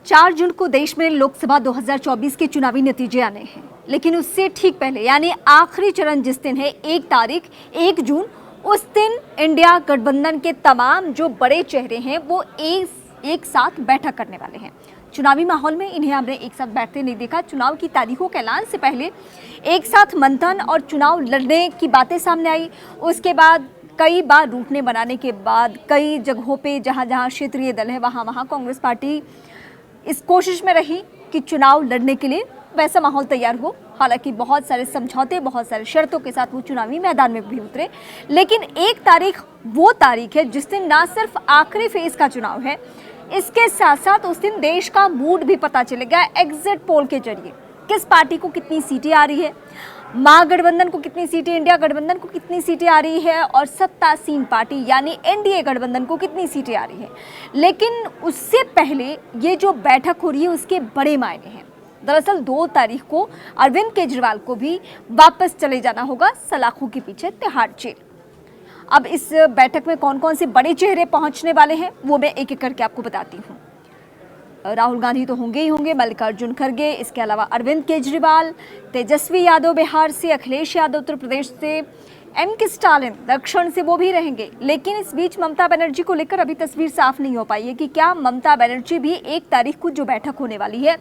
4 जून को देश में लोकसभा 2024 के चुनावी नतीजे आने हैं, लेकिन उससे ठीक पहले यानी आखिरी चरण जिस दिन है 1 तारीख 1 जून, उस दिन इंडिया गठबंधन के तमाम जो बड़े चेहरे हैं वो एक साथ बैठक करने वाले हैं। चुनावी माहौल में इन्हें हमने एक साथ बैठते नहीं देखा। चुनाव की तारीखों के ऐलान से पहले एक साथ मंथन और चुनाव लड़ने की बातें सामने आई। उसके बाद कई बार रूटने बनाने के बाद कई जगहों पे जहां जहां क्षेत्रीय दल है वहां कांग्रेस पार्टी इस कोशिश में रही कि चुनाव लड़ने के लिए वैसा माहौल तैयार हो। हालांकि बहुत सारे समझौते, बहुत सारे शर्तों के साथ वो चुनावी मैदान में भी उतरे, लेकिन 1 तारीख वो तारीख है जिस दिन ना सिर्फ आखिरी फेज का चुनाव है, इसके साथ साथ उस दिन देश का मूड भी पता चलेगा एग्जिट पोल के जरिए। किस पार्टी को कितनी सीटें आ रही है, महागठबंधन को कितनी सीटें, इंडिया गठबंधन को कितनी सीटें आ रही है और सत्तासीन पार्टी यानी एनडीए गठबंधन को कितनी सीटें आ रही है। लेकिन उससे पहले ये जो बैठक हो रही है उसके बड़े मायने हैं। दरअसल 2 तारीख को अरविंद केजरीवाल को भी वापस चले जाना होगा सलाखों के पीछे तिहाड़ जेल। अब इस बैठक में कौन कौन से बड़े चेहरे पहुंचने वाले हैं वो मैं एक एक करके आपको बताती हूँ। राहुल गांधी तो होंगे ही होंगे, मल्लिकार्जुन खड़गे, इसके अलावा अरविंद केजरीवाल, तेजस्वी यादव बिहार से, अखिलेश यादव उत्तर प्रदेश से, के स्टालिन दक्षिण से वो भी रहेंगे। लेकिन इस बीच ममता बनर्जी को लेकर अभी तस्वीर साफ नहीं हो पाई है कि क्या ममता बनर्जी भी 1 तारीख को जो बैठक होने वाली है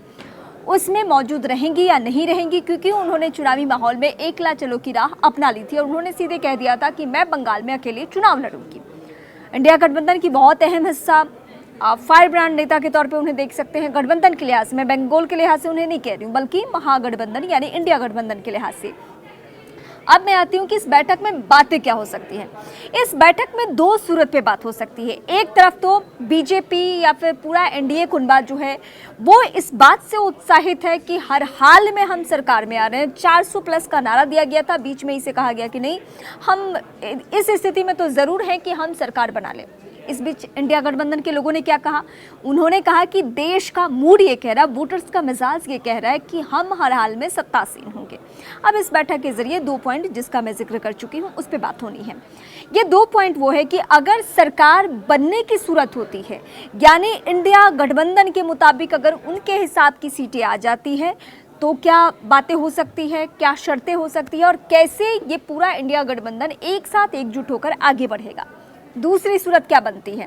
उसमें मौजूद रहेंगी या नहीं रहेंगी, क्योंकि उन्होंने चुनावी माहौल में एकला चलो की राह अपना ली थी और उन्होंने सीधे कह दिया था कि मैं बंगाल में अकेले चुनाव लड़ूंगी। इंडिया गठबंधन की बहुत अहम हिस्सा, फायर ब्रांड नेता के तौर पे उन्हें देख सकते हैं। गठबंधन के लिहाज से, मैं बंगाल के लिहाज से उन्हें नहीं कह रही हूँ, बल्कि महागठबंधन यानी इंडिया गठबंधन के लिहाज से। अब मैं आती हूँ कि इस बैठक में बातें क्या हो सकती हैं। इस बैठक में 2 सूरत पे बात हो सकती है। एक तरफ तो बीजेपी या फिर पूरा एनडीए कुनबा जो है वो इस बात से उत्साहित है कि हर हाल में हम सरकार में आ रहे हैं। 400 प्लस का नारा दिया गया था, बीच में इसे कहा गया कि नहीं, हम इस स्थिति में तो जरूर है कि हम सरकार बना लें। इस बीच इंडिया गठबंधन के लोगों ने क्या कहा, उन्होंने कहा कि देश का मूड ये कह रहा है, वोटर्स का मिजाज ये कह रहा है कि हम हर हाल में सत्तासीन होंगे। अब इस बैठक के जरिए 2 पॉइंट जिसका मैं जिक्र कर चुकी हूँ उस पर बात होनी है। ये 2 पॉइंट वो है कि अगर सरकार बनने की सूरत होती है, यानी इंडिया गठबंधन के मुताबिक अगर उनके हिसाब की सीटें आ जाती है तो क्या बातें हो सकती है, क्या शर्तें हो सकती है और कैसे ये पूरा इंडिया गठबंधन एक साथ एकजुट होकर आगे बढ़ेगा। दूसरी सूरत क्या बनती है,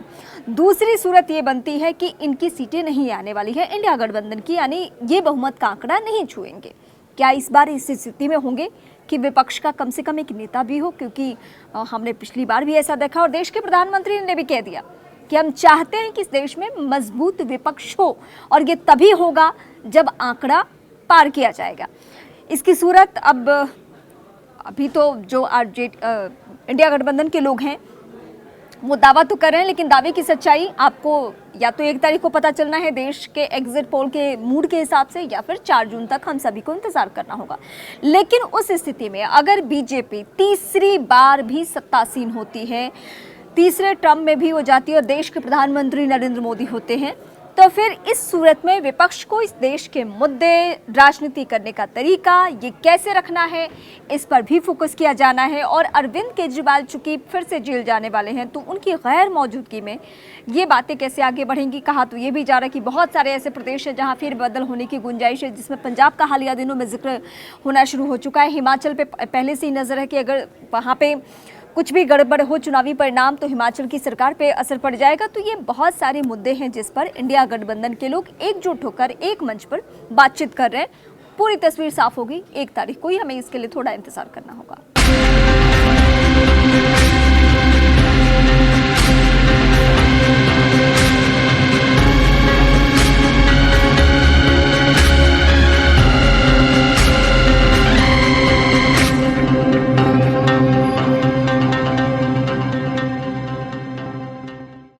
दूसरी सूरत ये बनती है कि इनकी सीटें नहीं आने वाली है इंडिया गठबंधन की, यानी ये बहुमत का आंकड़ा नहीं छुएंगे। क्या इस बार इस स्थिति में होंगे कि विपक्ष का कम से कम एक नेता भी हो, क्योंकि हमने पिछली बार भी ऐसा देखा और देश के प्रधानमंत्री ने भी कह दिया कि हम चाहते हैं कि इस देश में मजबूत विपक्ष हो और ये तभी होगा जब आंकड़ा पार किया जाएगा। इसकी सूरत अब अभी तो जो इंडिया गठबंधन के लोग हैं वो दावा तो कर रहे हैं, लेकिन दावे की सच्चाई आपको या तो 1 तारीख को पता चलना है देश के एग्जिट पोल के मूड के हिसाब से, या फिर 4 जून तक हम सभी को इंतजार करना होगा। लेकिन उस स्थिति में अगर बीजेपी तीसरी बार भी सत्तासीन होती है, तीसरे टर्म में भी हो जाती है और देश के प्रधानमंत्री नरेंद्र मोदी होते हैं, तो फिर इस सूरत में विपक्ष को इस देश के मुद्दे, राजनीति करने का तरीका ये कैसे रखना है, इस पर भी फोकस किया जाना है। और अरविंद केजरीवाल चूंकि फिर से जेल जाने वाले हैं तो उनकी गैर मौजूदगी में ये बातें कैसे आगे बढ़ेंगी। कहा तो ये भी जा रहा है कि बहुत सारे ऐसे प्रदेश हैं जहाँ फिर बदल होने की गुंजाइश है, जिसमें पंजाब का हालिया दिनों में जिक्र होना शुरू हो चुका है। हिमाचल पे पहले से ही नजर है कि अगर वहाँ पे कुछ भी गड़बड़ हो चुनावी परिणाम तो हिमाचल की सरकार पे असर पड़ जाएगा। तो ये बहुत सारे मुद्दे हैं जिस पर इंडिया गठबंधन के लोग एकजुट होकर एक मंच पर बातचीत कर रहे हैं। पूरी तस्वीर साफ होगी 1 तारीख को ही, हमें इसके लिए थोड़ा इंतजार करना होगा।